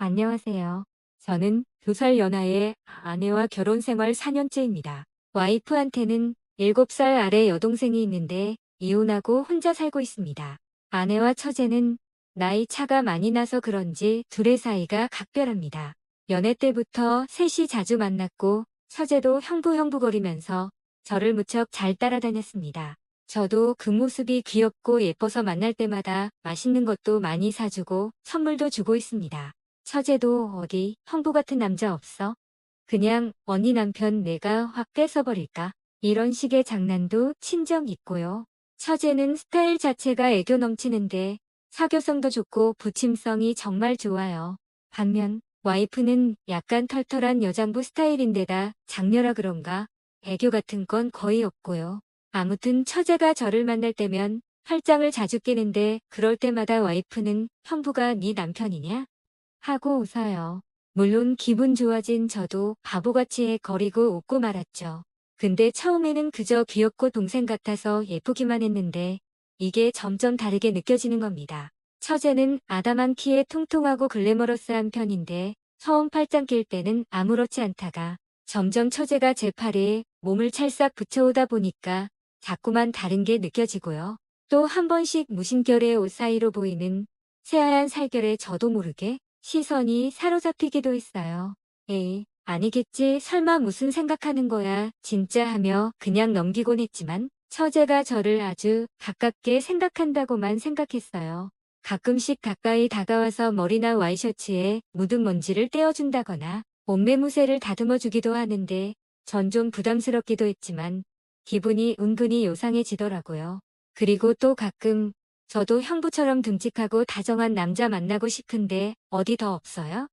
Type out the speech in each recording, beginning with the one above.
안녕하세요. 저는 2살 연하의 아내와 결혼 생활 4년째입니다. 와이프한테는 7살 아래 여동생이 있는데 이혼하고 혼자 살고 있습니다. 아내와 처제는 나이 차가 많이 나서 그런지 둘의 사이가 각별합니다. 연애 때부터 셋이 자주 만났고 처제도 형부형부거리면서 저를 무척 잘 따라다녔습니다. 저도 그 모습이 귀엽고 예뻐서 만날 때마다 맛있는 것도 많이 사주고 선물도 주고 있습니다. 처제도 어디 형부 같은 남자 없어? 그냥 언니 남편 내가 확 뺏어버릴까? 이런 식의 장난도 친정 있고요. 처제는 스타일 자체가 애교 넘치는데 사교성도 좋고 부침성이 정말 좋아요. 반면 와이프는 약간 털털한 여장부 스타일인데다 장녀라 그런가 애교 같은 건 거의 없고요. 아무튼 처제가 저를 만날 때면 팔짱을 자주 끼는데 그럴 때마다 와이프는 형부가 네 남편이냐? 하고 웃어요. 물론 기분 좋아진 저도 바보같이 거리고 웃고 말았죠. 근데 처음에는 그저 귀엽고 동생 같아서 예쁘기만 했는데 이게 점점 다르게 느껴지는 겁니다. 처제는 아담한 키에 통통하고 글래머러스한 편인데 처음 팔짱 낄 때는 아무렇지 않다가 점점 처제가 제 팔에 몸을 찰싹 붙여오다 보니까 자꾸만 다른 게 느껴지고요. 또 한 번씩 무심결에 옷 사이로 보이는 새하얀 살결에 저도 모르게 시선이 사로잡히기도 했어요. 에이, 아니겠지. 설마 무슨 생각하는 거야. 진짜 하며 그냥 넘기곤 했지만 처제가 저를 아주 가깝게 생각한다고만 생각했어요. 가끔씩 가까이 다가와서 머리나 와이셔츠에 묻은 먼지를 떼어준다거나 옷매무새를 다듬어주기도 하는데 전 좀 부담스럽기도 했지만 기분이 은근히 요상해지더라고요. 그리고 또 가끔 저도 형부처럼 듬직하고 다정한 남자 만나고 싶은데 어디 더 없어요?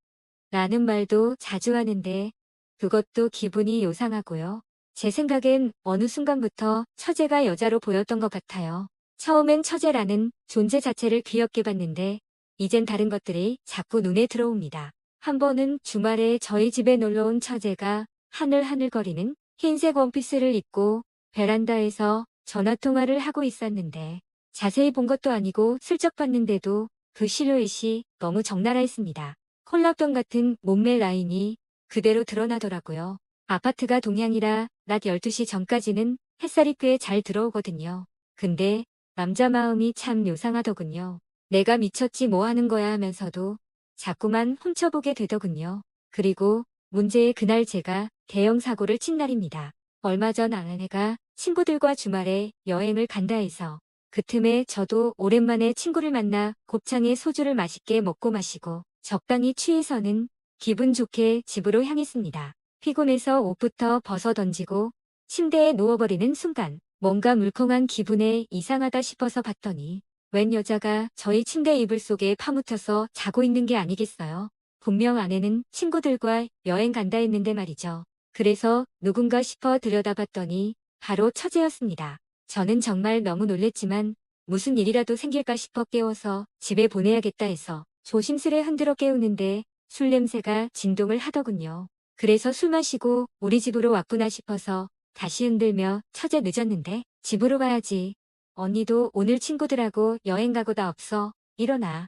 라는 말도 자주 하는데 그것도 기분이 요상하고요. 제 생각엔 어느 순간부터 처제가 여자로 보였던 것 같아요. 처음엔 처제라는 존재 자체를 귀엽게 봤는데 이젠 다른 것들이 자꾸 눈에 들어옵니다. 한 번은 주말에 저희 집에 놀러온 처제가 하늘하늘거리는 흰색 원피스를 입고 베란다에서 전화통화를 하고 있었는데 자세히 본 것도 아니고 슬쩍 봤는데도 그 실루엣이 너무 적나라했습니다. 콜라병 같은 몸매 라인이 그대로 드러나더라고요. 아파트가 동향이라 낮 12시 전까지는 햇살이 꽤 잘 들어오거든요. 근데 남자 마음이 참 요상하더군요. 내가 미쳤지 뭐 하는 거야 하면서도 자꾸만 훔쳐보게 되더군요. 그리고 문제의 그날 제가 대형 사고를 친 날입니다. 얼마 전 아내가 친구들과 주말에 여행을 간다 해서 그 틈에 저도 오랜만에 친구를 만나 곱창에 소주를 맛있게 먹고 마시고 적당히 취해서는 기분 좋게 집으로 향했습니다. 피곤해서 옷부터 벗어 던지고 침대에 누워버리는 순간 뭔가 물컹한 기분에 이상하다 싶어서 봤더니 웬 여자가 저희 침대 이불 속에 파묻혀서 자고 있는 게 아니겠어요. 분명 아내는 친구들과 여행 간다 했는데 말이죠. 그래서 누군가 싶어 들여다봤더니 바로 처제였습니다. 저는 정말 너무 놀랬지만 무슨 일이라도 생길까 싶어 깨워서 집에 보내야겠다 해서 조심스레 흔들어 깨우는데 술 냄새가 진동을 하더군요. 그래서 술 마시고 우리 집으로 왔구나 싶어서 다시 흔들며 처제 늦었는데 집으로 가야지. 언니도 오늘 친구들하고 여행 가고다 없어. 일어나.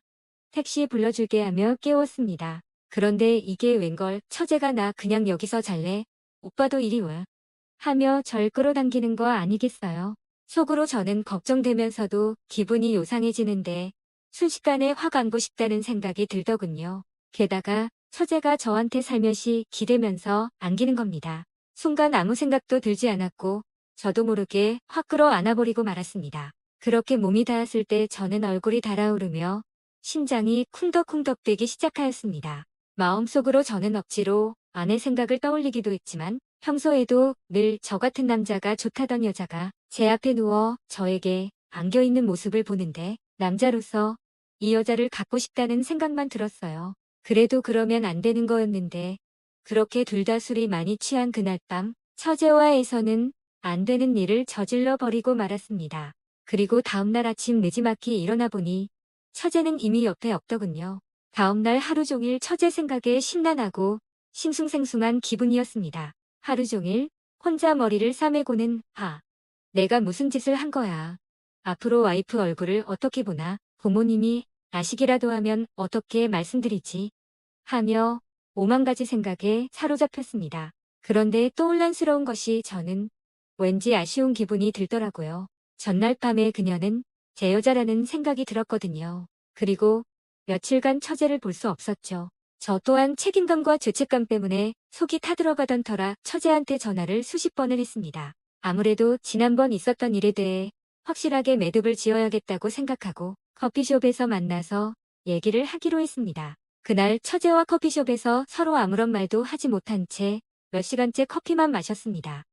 택시 불러줄게 하며 깨웠습니다. 그런데 이게 웬걸 처제가 나 그냥 여기서 잘래? 오빠도 이리 와. 하며 절 끌어당기는 거 아니겠어요? 속으로 저는 걱정되면서도 기분이 요상해지는데 순식간에 확 안고 싶다는 생각이 들더군요. 게다가 처제가 저한테 살며시 기대면서 안기는 겁니다. 순간 아무 생각도 들지 않았고 저도 모르게 확 끌어안아버리고 말았습니다. 그렇게 몸이 닿았을 때 저는 얼굴이 달아오르며 심장이 쿵덕쿵덕 뛰기 시작하였습니다. 마음속으로 저는 억지로 아내 생각을 떠올리기도 했지만 평소에도 늘 저 같은 남자가 좋다던 여자가 제 앞에 누워 저에게 안겨있는 모습을 보는데 남자로서 이 여자를 갖고 싶다는 생각만 들었어요. 그래도 그러면 안 되는 거였는데 그렇게 둘 다 술이 많이 취한 그날 밤 처제와에서는 안 되는 일을 저질러 버리고 말았습니다. 그리고 다음날 아침 느지막이 일어나 보니 처제는 이미 옆에 없더군요. 다음날 하루 종일 처제 생각에 심란하고 싱숭생숭한 기분이었습니다. 하루 종일 혼자 머리를 싸매고는 내가 무슨 짓을 한 거야. 앞으로 와이프 얼굴을 어떻게 보나 부모님이 아시기라도 하면 어떻게 말씀드리지 하며 오만 가지 생각에 사로잡혔습니다. 그런데 또 혼란스러운 것이 저는 왠지 아쉬운 기분이 들더라고요. 전날 밤에 그녀는 제 여자라는 생각이 들었거든요. 그리고 며칠간 처제를 볼 수 없었죠. 저 또한 책임감과 죄책감 때문에 속이 타들어가던 터라 처제한테 전화를 수십 번을 했습니다. 아무래도 지난번 있었던 일에 대해 확실하게 매듭을 지어야겠다고 생각하고 커피숍에서 만나서 얘기를 하기로 했습니다. 그날 처제와 커피숍에서 서로 아무런 말도 하지 못한 채 몇 시간째 커피만 마셨습니다.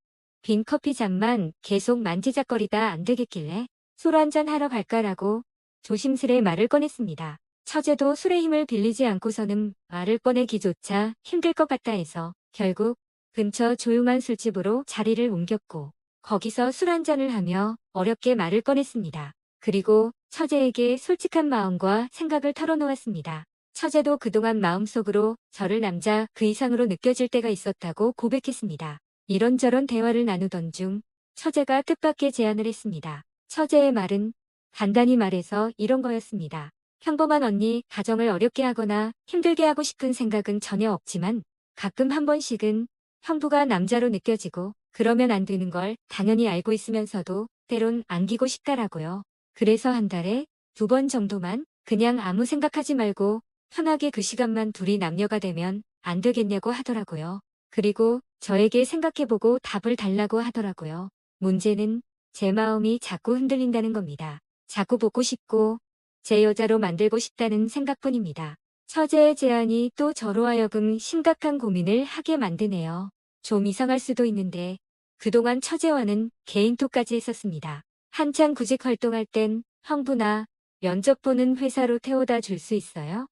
빈 커피 잔만 계속 만지작거리다 안 되겠길래 술 한잔 하러 갈까라고 조심스레 말을 꺼냈습니다. 처제도 술의 힘을 빌리지 않고서는 말을 꺼내기조차 힘들 것 같다 해서 결국 근처 조용한 술집으로 자리를 옮겼고 거기서 술 한잔을 하며 어렵게 말을 꺼냈습니다. 그리고 처제에게 솔직한 마음과 생각을 털어놓았습니다. 처제도 그동안 마음속으로 저를 남자 그 이상으로 느껴질 때가 있었다고 고백했습니다. 이런저런 대화를 나누던 중 처제가 뜻밖의 제안을 했습니다. 처제의 말은 간단히 말해서 이런 거였습니다. 평범한 언니 가정을 어렵게 하거나 힘들게 하고 싶은 생각은 전혀 없지만 가끔 한 번씩은 형부가 남자로 느껴지고 그러면 안 되는 걸 당연히 알고 있으면서도 때론 안기고 싶다라고요. 그래서 한 달에 2번 정도만 그냥 아무 생각하지 말고 편하게 그 시간만 둘이 남녀가 되면 안 되겠냐고 하더라고요. 그리고 저에게 생각해보고 답을 달라고 하더라고요. 문제는 제 마음이 자꾸 흔들린다는 겁니다. 자꾸 보고 싶고 제 여자로 만들고 싶다는 생각뿐입니다. 처제의 제안이 또 저로 하여금 심각한 고민을 하게 만드네요. 좀 이상할 수도 있는데 그동안 처제와는 개인톡까지 했었습니다. 한창 구직 활동할 땐 형부나 면접 보는 회사로 태워다 줄 수 있어요?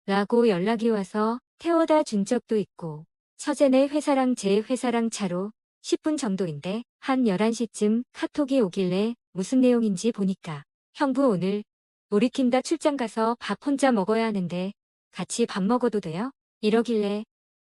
라고 연락이 와서 태워다 준 적도 있고 처제네 회사랑 제 회사랑 차로 10분 정도인데 한 11시쯤 카톡이 오길래 무슨 내용인지 보니까 형부 오늘 우리 팀 다 출장 가서 밥 혼자 먹어야 하는데 같이 밥 먹어도 돼요? 이러길래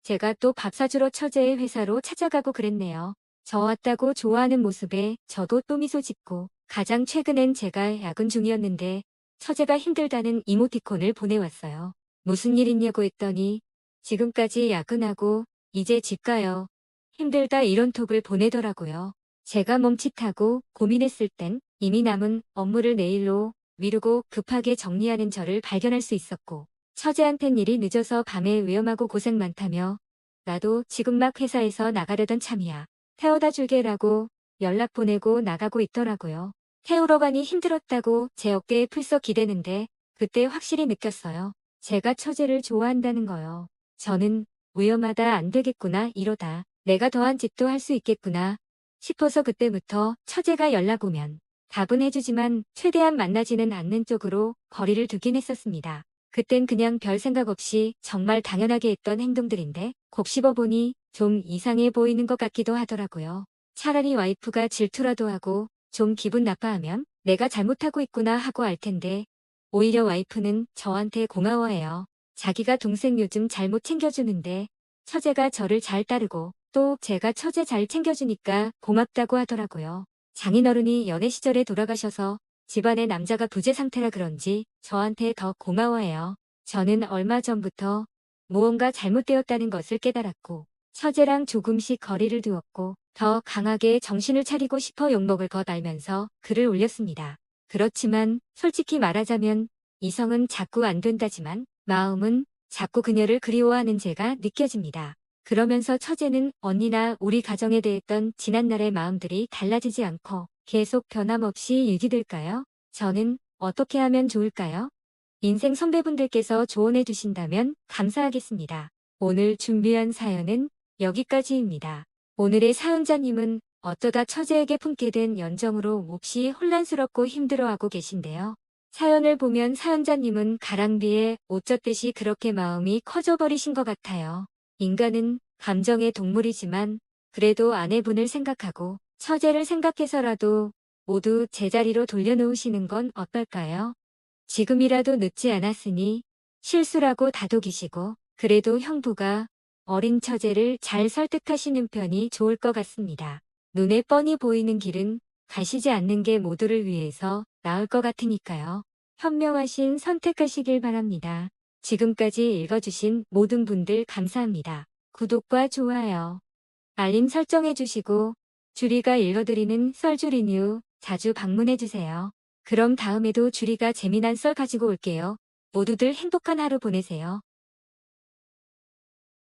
제가 또 밥 사주러 처제의 회사로 찾아가고 그랬네요. 저 왔다고 좋아하는 모습에 저도 또 미소 짓고 가장 최근엔 제가 야근 중이었는데 처제가 힘들다는 이모티콘을 보내왔어요. 무슨 일 있냐고 했더니 지금까지 야근하고 이제 집 가요. 힘들다 이런 톡을 보내더라고요. 제가 멈칫하고 고민했을 땐 이미 남은 업무를 내일로 미루고 급하게 정리하는 저를 발견할 수 있었고 처제한텐 일이 늦어서 밤에 위험하고 고생 많다며 나도 지금 막 회사에서 나가려던 참이야. 태워다 줄게라고 연락 보내고 나가고 있더라고요. 태우러 가니 힘들었다고 제 어깨에 풀썩 기대는데 그때 확실히 느꼈어요. 제가 처제를 좋아한다는 거요. 저는 위험하다 안 되겠구나 이러다 내가 더한 짓도 할 수 있겠구나 싶어서 그때부터 처제가 연락 오면 답은 해주지만 최대한 만나지는 않는 쪽으로 거리를 두긴 했었습니다. 그땐 그냥 별 생각 없이 정말 당연하게 했던 행동들인데 곱씹어보니 좀 이상해 보이는 것 같기도 하더라고요. 차라리 와이프가 질투라도 하고 좀 기분 나빠하면 내가 잘못하고 있구나 하고 알 텐데 오히려 와이프는 저한테 고마워해요. 자기가 동생 요즘 잘못 챙겨주는데 처제가 저를 잘 따르고 또 제가 처제 잘 챙겨주니까 고맙다고 하더라고요. 장인어른이 연애 시절에 돌아가셔서 집안의 남자가 부재 상태라 그런지 저한테 더 고마워해요. 저는 얼마 전부터 무언가 잘못되었다는 것을 깨달았고 처제랑 조금씩 거리를 두었고 더 강하게 정신을 차리고 싶어 욕먹을 것 알면서 글을 올렸습니다. 그렇지만 솔직히 말하자면 이성은 자꾸 안 된다지만 마음은 자꾸 그녀를 그리워하는 제가 느껴집니다. 그러면서 처제는 언니나 우리 가정에 대했던 지난날의 마음들이 달라지지 않고 계속 변함없이 유지될까요? 저는 어떻게 하면 좋을까요? 인생 선배분들께서 조언해 주신다면 감사하겠습니다. 오늘 준비한 사연은 여기까지입니다. 오늘의 사연자님은 어쩌다 처제에게 품게 된 연정으로 몹시 혼란스럽고 힘들어하고 계신데요. 사연을 보면 사연자님은 가랑비에 옷 젖듯이 그렇게 마음이 커져버리신 것 같아요. 인간은 감정의 동물이지만 그래도 아내분을 생각하고 처제를 생각해서라도 모두 제자리로 돌려놓으시는 건 어떨까요? 지금이라도 늦지 않았으니 실수라고 다독이시고 그래도 형부가 어린 처제를 잘 설득하시는 편이 좋을 것 같습니다. 눈에 뻔히 보이는 길은 가시지 않는 게 모두를 위해서 나을 것 같으니까요. 현명하신 선택하시길 바랍니다. 지금까지 읽어주신 모든 분들 감사합니다. 구독과 좋아요, 알림 설정해주시고 주리가 읽어드리는 썰주리뉴 자주 방문해주세요. 그럼 다음에도 주리가 재미난 썰 가지고 올게요. 모두들 행복한 하루 보내세요.